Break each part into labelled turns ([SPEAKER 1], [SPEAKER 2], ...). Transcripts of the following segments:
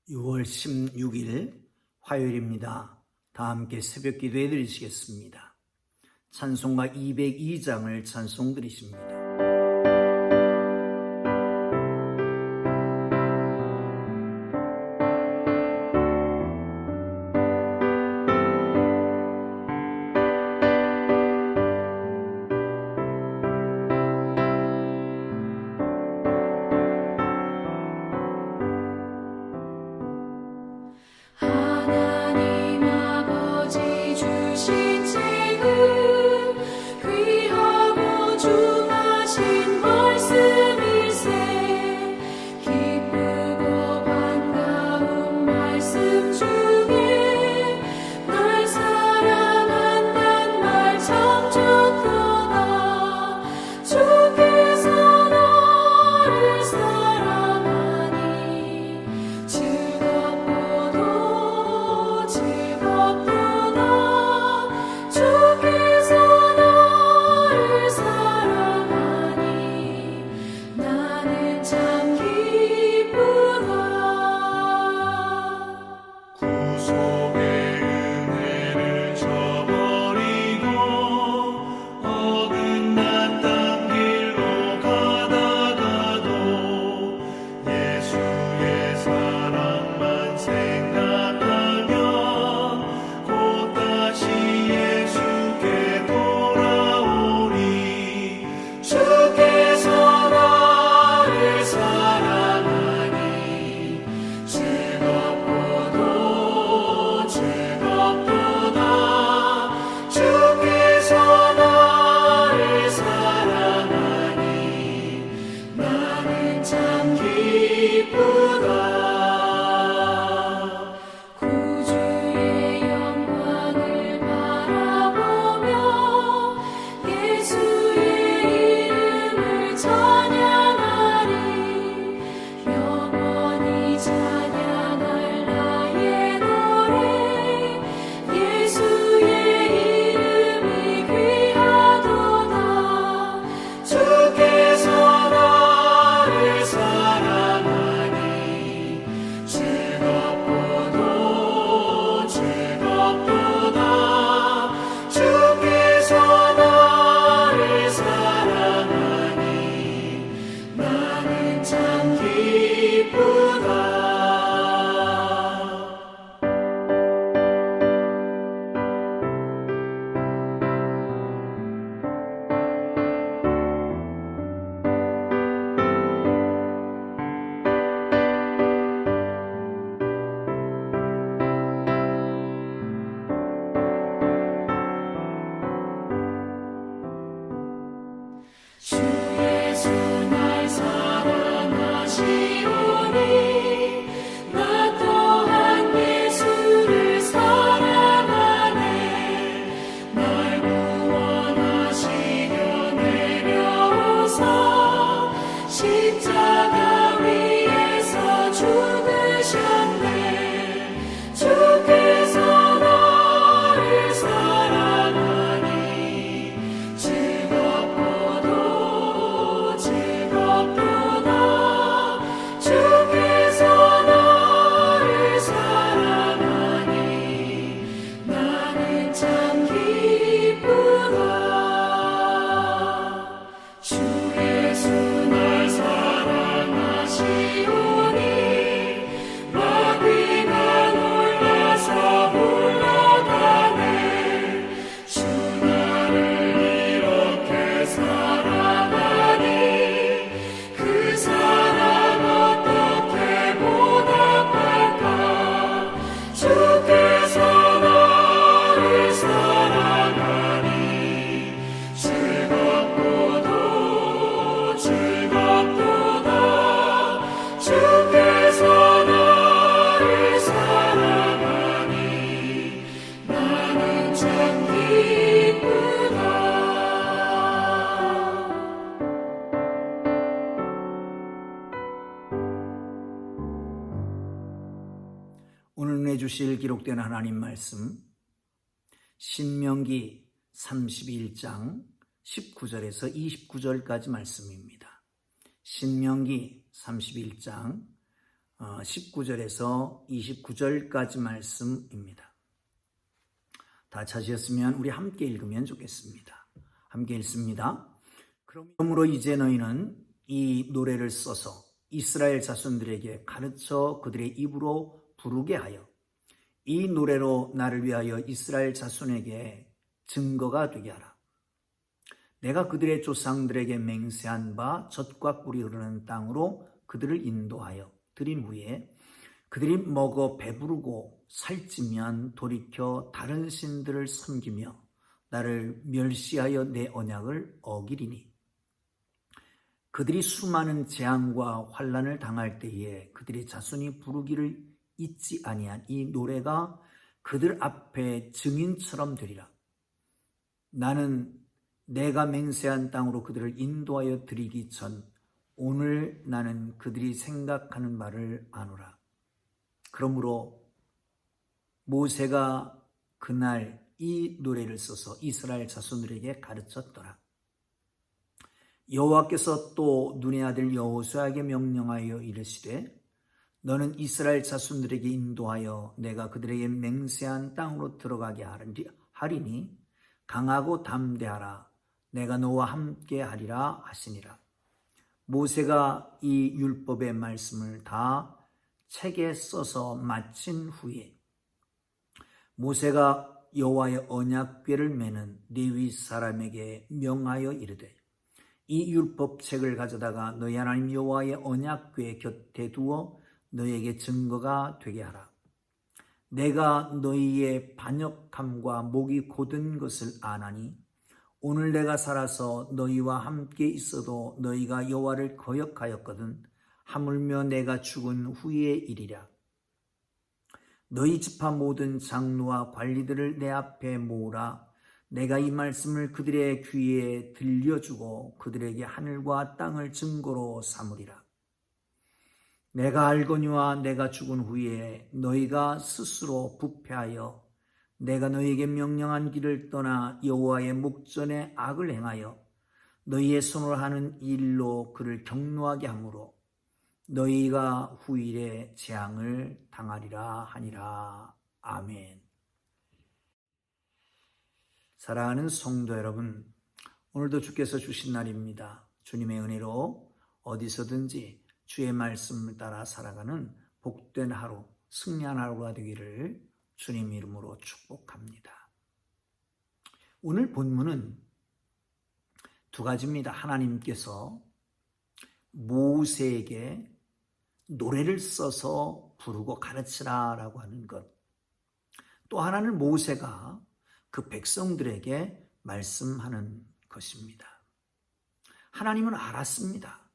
[SPEAKER 1] 6월 16일 화요일입니다. 다 함께 새벽 기도해 드리시겠습니다. 찬송가 202장을 찬송 드리십니다. 오늘 은혜 주실 기록된 하나님 말씀 신명기 31장 19절에서 29절까지 말씀입니다. 신명기 31장 19절에서 29절까지 말씀입니다. 다 찾으셨으면 우리 함께 읽으면 좋겠습니다. 함께 읽습니다. 그러므로 이제 너희는 이 노래를 써서 이스라엘 자손들에게 가르쳐 그들의 입으로 부르게 하여 이 노래로 나를 위하여 이스라엘 자손에게 증거가 되게 하라. 내가 그들의 조상들에게 맹세한 바 젖과 꿀이 흐르는 땅으로 그들을 인도하여 드린 후에 그들이 먹어 배부르고 살찌면 돌이켜 다른 신들을 섬기며 나를 멸시하여 내 언약을 어기리니 그들이 수많은 재앙과 환난을 당할 때에 그들의 자손이 부르기를 잊지 아니한 이 노래가 그들 앞에 증인처럼 되리라. 나는 내가 맹세한 땅으로 그들을 인도하여 드리기 전 오늘 나는 그들이 생각하는 말을 아노라. 그러므로 모세가 그날 이 노래를 써서 이스라엘 자손들에게 가르쳤더라. 여호와께서 또 눈의 아들 여호수아에게 명령하여 이르시되 너는 이스라엘 자손들에게 인도하여 내가 그들에게 맹세한 땅으로 들어가게 하리니 강하고 담대하라. 내가 너와 함께 하리라 하시니라. 모세가 이 율법의 말씀을 다 책에 써서 마친 후에 모세가 여호와의 언약궤를 매는 레위 사람에게 명하여 이르되 이 율법책을 가져다가 너희 하나님 여호와의 언약궤 곁에 두어 너희에게 증거가 되게 하라. 내가 너희의 반역함과 목이 곧은 것을 아나니 오늘 내가 살아서 너희와 함께 있어도 너희가 여호와를 거역하였거든 하물며 내가 죽은 후의 일이라. 너희 지파 모든 장로와 관리들을 내 앞에 모으라. 내가 이 말씀을 그들의 귀에 들려주고 그들에게 하늘과 땅을 증거로 삼으리라. 내가 알거니와 내가 죽은 후에 너희가 스스로 부패하여 내가 너희에게 명령한 길을 떠나 여호와의 목전에 악을 행하여 너희의 손으로 하는 일로 그를 경노하게 하므로 너희가 후일에 재앙을 당하리라 하니라. 아멘. 사랑하는 성도 여러분, 오늘도 주께서 주신 날입니다. 주님의 은혜로 어디서든지 주의 말씀을 따라 살아가는 복된 하루, 승리한 하루가 되기를 주님 이름으로 축복합니다. 오늘 본문은 두 가지입니다. 하나님께서 모세에게 노래를 써서 부르고 가르치라라고 하는 것. 또 하나는 모세가 그 백성들에게 말씀하는 것입니다. 하나님은 알았습니다.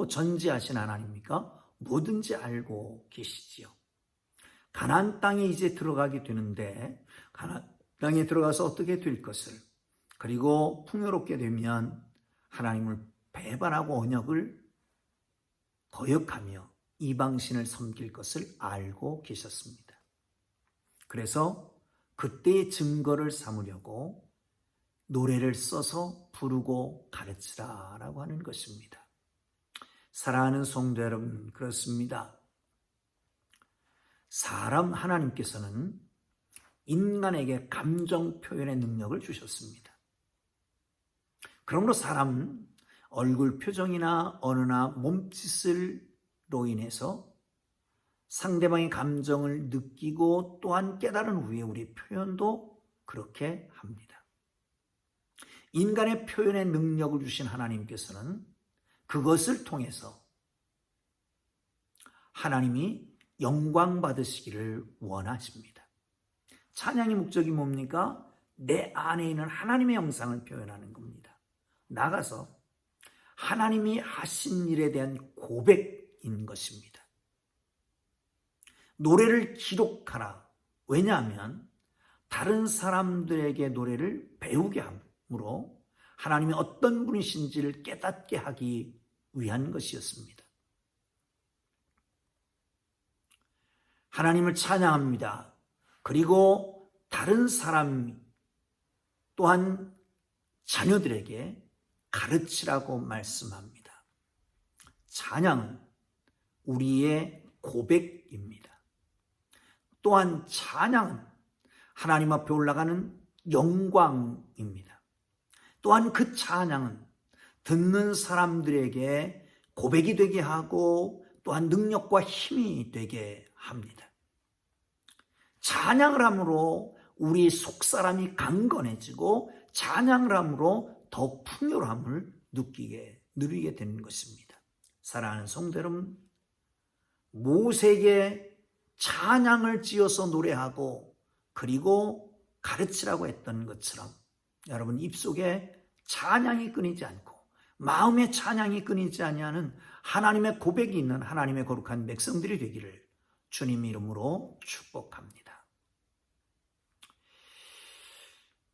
[SPEAKER 1] 전지하신 하나님입니까? 뭐든지 알고 계시지요. 가나안 땅에 이제 들어가게 되는데 가나안 땅에 들어가서 어떻게 될 것을, 그리고 풍요롭게 되면 하나님을 배반하고 언약을 거역하며 이방신을 섬길 것을 알고 계셨습니다. 그래서 그때의 증거를 삼으려고 노래를 써서 부르고 가르치라라고 하는 것입니다. 사랑하는 성도 여러분, 그렇습니다. 하나님께서는 인간에게 감정 표현의 능력을 주셨습니다. 그러므로 사람 얼굴 표정이나 언어나 몸짓으로 인해서 상대방의 감정을 느끼고 또한 깨달은 후에 우리 표현도 그렇게 합니다. 인간의 표현의 능력을 주신 하나님께서는 그것을 통해서 하나님이 영광 받으시기를 원하십니다. 찬양의 목적이 뭡니까? 내 안에 있는 하나님의 영상을 표현하는 겁니다. 나가서 하나님이 하신 일에 대한 고백인 것입니다. 노래를 기록하라. 왜냐하면 다른 사람들에게 노래를 배우게 함으로 하나님이 어떤 분이신지를 깨닫게 하기 위한 것이었습니다. 하나님을 찬양합니다. 그리고 다른 사람 또한 자녀들에게 가르치라고 말씀합니다. 찬양은 우리의 고백입니다. 또한 찬양은 하나님 앞에 올라가는 영광입니다. 또한 그 찬양은 듣는 사람들에게 고백이 되게 하고 또한 능력과 힘이 되게 합니다. 찬양을 함으로 우리 속사람이 강건해지고 찬양을 함으로 더 풍요함을 누리게 되는 것입니다. 사랑하는 성도 여러분, 모세에게 찬양을 지어서 노래하고 그리고 가르치라고 했던 것처럼 여러분 입속에 찬양이 끊이지 않고 마음의 찬양이 끊이지 아니하는 하나님의 고백이 있는 하나님의 거룩한 백성들이 되기를 주님 이름으로 축복합니다.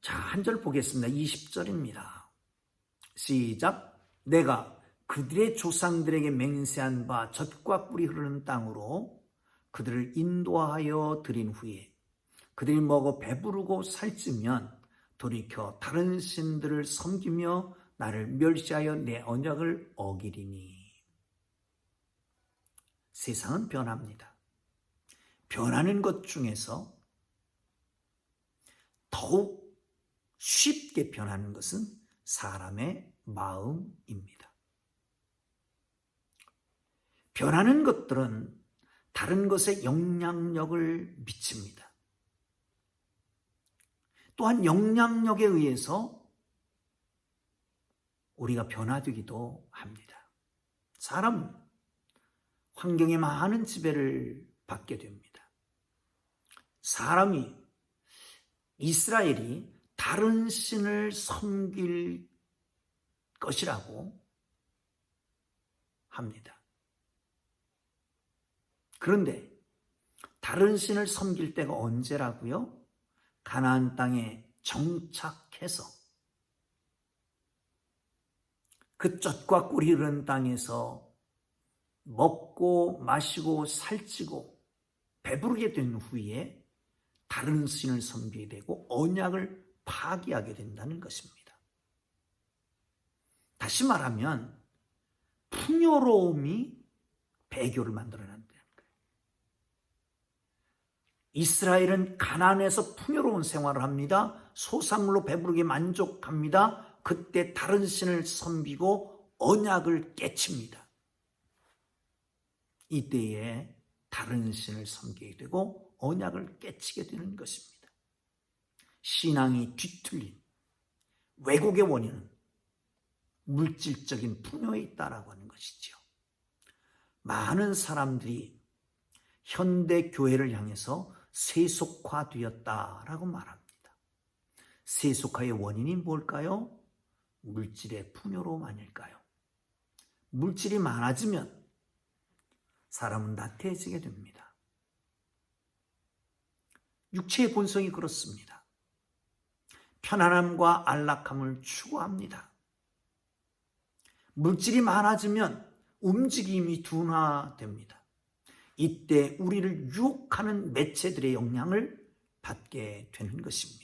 [SPEAKER 1] 자, 한 절 보겠습니다. 20절입니다. 시작. 내가 그들의 조상들에게 맹세한 바 젖과 꿀이 흐르는 땅으로 그들을 인도하여 드린 후에 그들이 먹어 배부르고 살찌면 돌이켜 다른 신들을 섬기며 나를 멸시하여 내 언약을 어기리니. 세상은 변합니다. 변하는 것 중에서 더욱 쉽게 변하는 것은 사람의 마음입니다. 변하는 것들은 다른 것에 영향력을 미칩니다. 또한 영향력에 의해서 우리가 변화되기도 합니다. 사람은 환경에 많은 지배를 받게 됩니다. 사람이 이스라엘이 다른 신을 섬길 것이라고 합니다. 그런데 다른 신을 섬길 때가 언제라고요? 가나안 땅에 정착해서 그 젖과 꿀이 흐르는 땅에서 먹고 마시고 살찌고 배부르게 된 후에 다른 신을 섬기게 되고 언약을 파기하게 된다는 것입니다. 다시 말하면 풍요로움이 배교를 만들어낸다는 거예요. 이스라엘은 가나안에서 풍요로운 생활을 합니다. 소산물로 배부르게 만족합니다. 그때 다른 신을 섬기고 언약을 깨칩니다. 이때에 다른 신을 섬기게 되고 언약을 깨치게 되는 것입니다. 신앙이 뒤틀린 왜곡의 원인은 물질적인 풍요에 있다라고 하는 것이죠. 많은 사람들이 현대 교회를 향해서 세속화되었다라고 말합니다. 세속화의 원인이 뭘까요? 물질의 풍요로움 아닐까요? 물질이 많아지면 사람은 나태해지게 됩니다. 육체의 본성이 그렇습니다. 편안함과 안락함을 추구합니다. 물질이 많아지면 움직임이 둔화됩니다. 이때 우리를 유혹하는 매체들의 영향을 받게 되는 것입니다.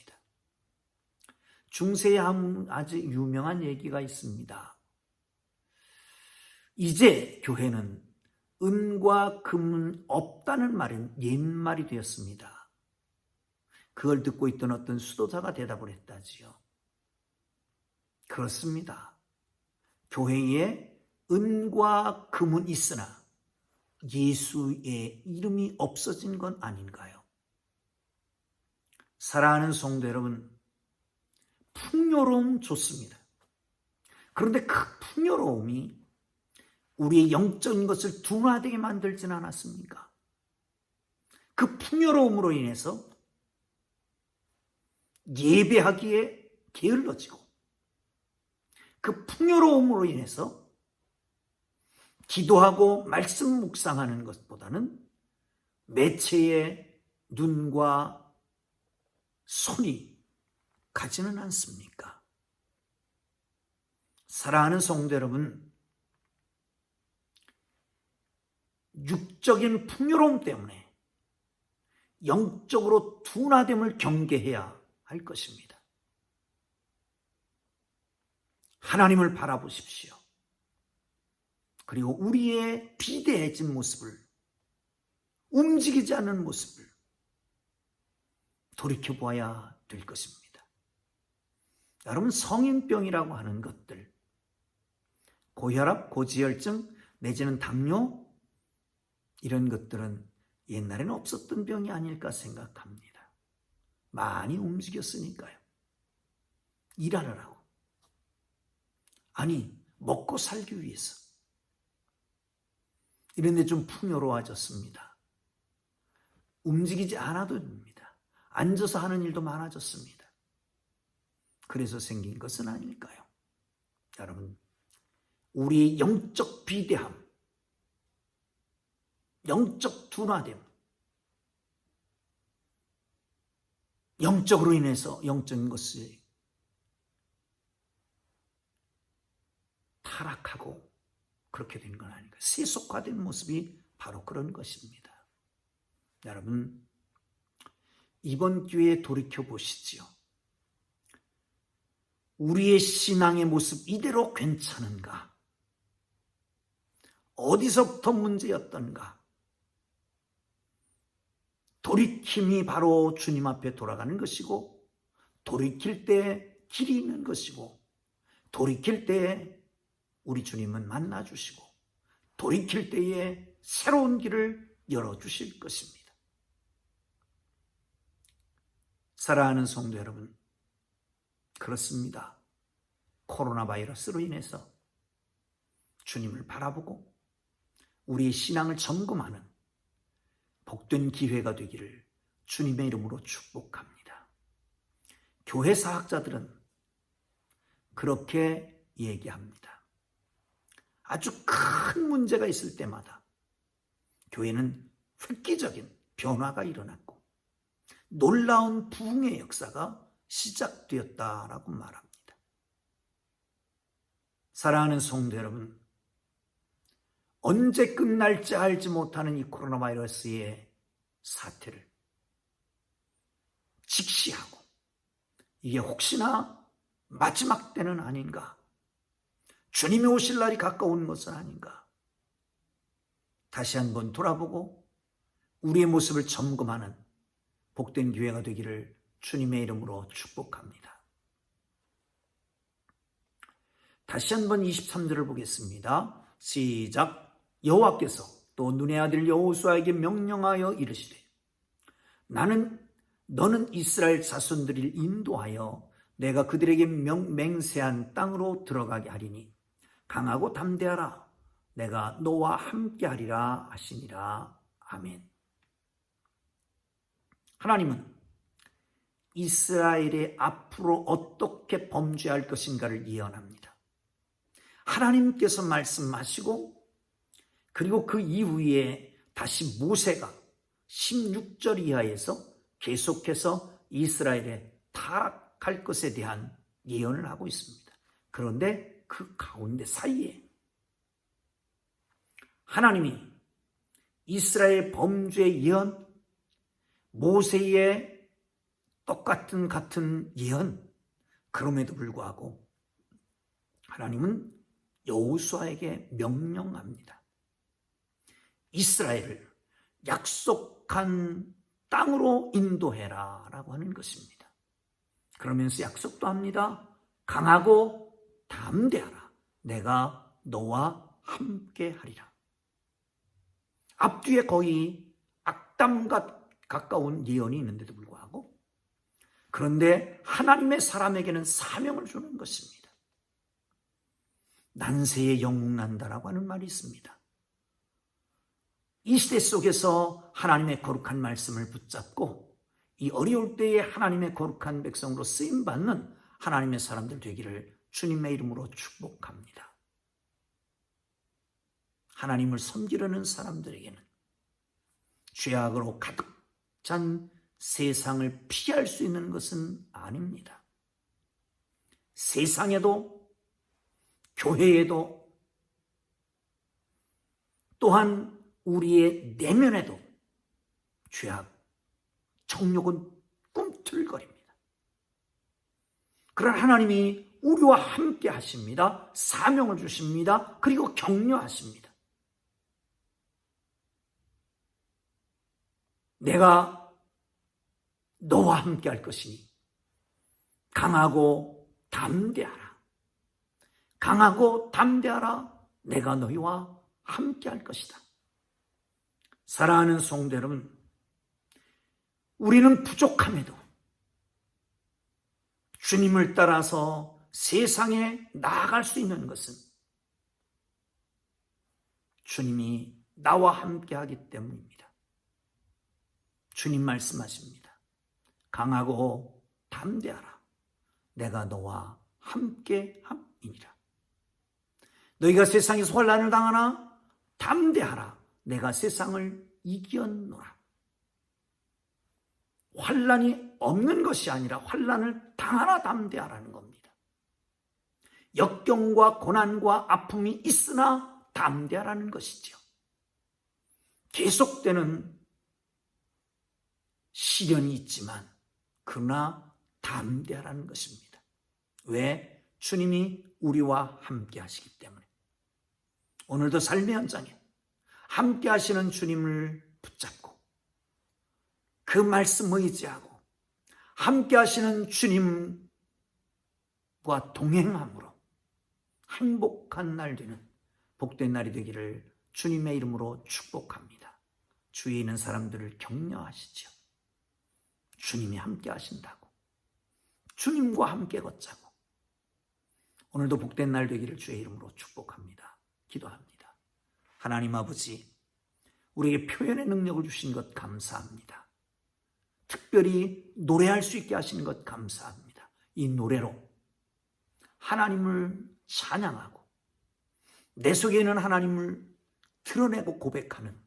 [SPEAKER 1] 중세에 아주 유명한 얘기가 있습니다. 이제 교회는 은과 금은 없다는 말은 옛말이 되었습니다. 그걸 듣고 있던 어떤 수도사가 대답을 했다지요. 그렇습니다. 교회에 은과 금은 있으나 예수의 이름이 없어진 건 아닌가요? 사랑하는 성도 여러분, 풍요로움 좋습니다. 그런데 그 풍요로움이 우리의 영적인 것을 둔화되게 만들지는 않았습니까? 그 풍요로움으로 인해서 예배하기에 게을러지고 그 풍요로움으로 인해서 기도하고 말씀 묵상하는 것보다는 매체의 눈과 손이 가지는 않습니까? 사랑하는 성도 여러분, 육적인 풍요로움 때문에 영적으로 둔화됨을 경계해야 할 것입니다. 하나님을 바라보십시오. 그리고 우리의 비대해진 모습을, 움직이지 않는 모습을 돌이켜보아야 될 것입니다. 여러분, 성인병이라고 하는 것들, 고혈압, 고지혈증 내지는 당뇨, 이런 것들은 옛날에는 없었던 병이 아닐까 생각합니다. 많이 움직였으니까요. 일하느라고. 아니, 먹고 살기 위해서. 이런데 좀 풍요로워졌습니다. 움직이지 않아도 됩니다. 앉아서 하는 일도 많아졌습니다. 그래서 생긴 것은 아닐까요? 여러분, 우리의 영적 비대함, 영적 둔화됨, 영적으로 인해서 영적인 것이 타락하고 그렇게 된 건 아닌가. 세속화된 모습이 바로 그런 것입니다. 여러분, 이번 기회에 돌이켜보시지요. 우리의 신앙의 모습 이대로 괜찮은가? 어디서부터 문제였던가? 돌이킴이 바로 주님 앞에 돌아가는 것이고, 돌이킬 때 길이 있는 것이고, 돌이킬 때에 우리 주님은 만나주시고, 돌이킬 때에 새로운 길을 열어주실 것입니다. 사랑하는 성도 여러분, 그렇습니다. 코로나 바이러스로 인해서 주님을 바라보고 우리의 신앙을 점검하는 복된 기회가 되기를 주님의 이름으로 축복합니다. 교회 사학자들은 그렇게 얘기합니다. 아주 큰 문제가 있을 때마다 교회는 획기적인 변화가 일어났고 놀라운 부흥의 역사가 시작되었다라고 말합니다. 사랑하는 성도 여러분, 언제 끝날지 알지 못하는 이 코로나 바이러스의 사태를 직시하고 이게 혹시나 마지막 때는 아닌가, 주님이 오실 날이 가까운 것은 아닌가, 다시 한번 돌아보고 우리의 모습을 점검하는 복된 기회가 되기를 주님의 이름으로 축복합니다. 다시 한번 23절을 보겠습니다. 시작. 여호와께서 또 눈의 아들 여호수아에게 명령하여 이르시되, 너는 이스라엘 자손들을 인도하여 내가 그들에게 맹세한 땅으로 들어가게 하리니 강하고 담대하라. 내가 너와 함께하리라 하시니라. 아멘. 하나님은 이스라엘의 앞으로 어떻게 범죄할 것인가를 예언합니다. 하나님께서 말씀하시고, 그리고 그 이후에 다시 모세가 16절 이하에서 계속해서 이스라엘에 타락할 것에 대한 예언을 하고 있습니다. 그런데 그 가운데 사이에 하나님이 이스라엘 범죄의 예언, 모세의 같은 예언, 그럼에도 불구하고 하나님은 여호수아에게 명령합니다. 이스라엘을 약속한 땅으로 인도해라 라고 하는 것입니다. 그러면서 약속도 합니다. 강하고 담대하라. 내가 너와 함께 하리라. 앞뒤에 거의 악담과 가까운 예언이 있는데도 불구하고, 그런데 하나님의 사람에게는 사명을 주는 것입니다. 난세에 영웅 난다라고 하는 말이 있습니다. 이 시대 속에서 하나님의 거룩한 말씀을 붙잡고 이 어려울 때에 하나님의 거룩한 백성으로 쓰임받는 하나님의 사람들 되기를 주님의 이름으로 축복합니다. 하나님을 섬기려는 사람들에게는 죄악으로 가득 찬 세상을 피할 수 있는 것은 아닙니다. 세상에도 교회에도 또한 우리의 내면에도 죄악, 정욕은 꿈틀거립니다. 그러나 하나님이 우리와 함께 하십니다. 사명을 주십니다. 그리고 격려하십니다. 내가 너와 함께 할 것이니 강하고 담대하라. 강하고 담대하라. 내가 너희와 함께 할 것이다. 사랑하는 성도 여러분, 우리는 부족함에도 주님을 따라서 세상에 나아갈 수 있는 것은 주님이 나와 함께 하기 때문입니다. 주님 말씀하십니다. 강하고 담대하라. 내가 너와 함께 함이니라. 너희가 세상에서 환난을 당하나 담대하라. 내가 세상을 이겼노라. 환난이 없는 것이 아니라 환난을 당하나 담대하라는 겁니다. 역경과 고난과 아픔이 있으나 담대하라는 것이죠. 계속되는 시련이 있지만 그러나 담대하라는 것입니다. 왜? 주님이 우리와 함께 하시기 때문에. 오늘도 삶의 현장에 함께 하시는 주님을 붙잡고 그 말씀을 의지하고 함께 하시는 주님과 동행함으로 행복한 날 되는 복된 날이 되기를 주님의 이름으로 축복합니다. 주위에 있는 사람들을 격려하시죠. 주님이 함께 하신다고. 주님과 함께 걷자고. 오늘도 복된 날 되기를 주의 이름으로 축복합니다. 기도합니다. 하나님 아버지, 우리에게 표현의 능력을 주신 것 감사합니다. 특별히 노래할 수 있게 하시는 것 감사합니다. 이 노래로 하나님을 찬양하고 내 속에 있는 하나님을 드러내고 고백하는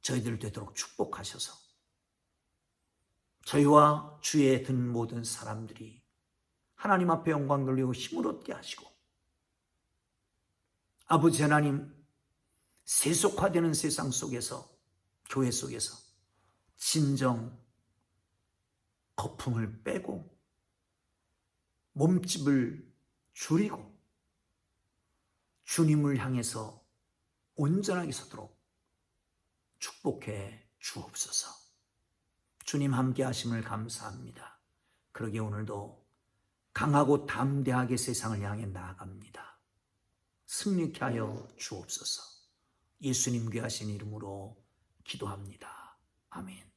[SPEAKER 1] 저희들 되도록 축복하셔서 저희와 주위에 든 모든 사람들이 하나님 앞에 영광 돌리고 힘을 얻게 하시고 아버지 하나님, 세속화되는 세상 속에서, 교회 속에서 진정 거품을 빼고 몸집을 줄이고 주님을 향해서 온전하게 서도록 축복해 주옵소서. 주님 함께 하심을 감사합니다. 그러게 오늘도 강하고 담대하게 세상을 향해 나아갑니다. 승리케 하여 주옵소서. 예수님 귀하신 이름으로 기도합니다. 아멘.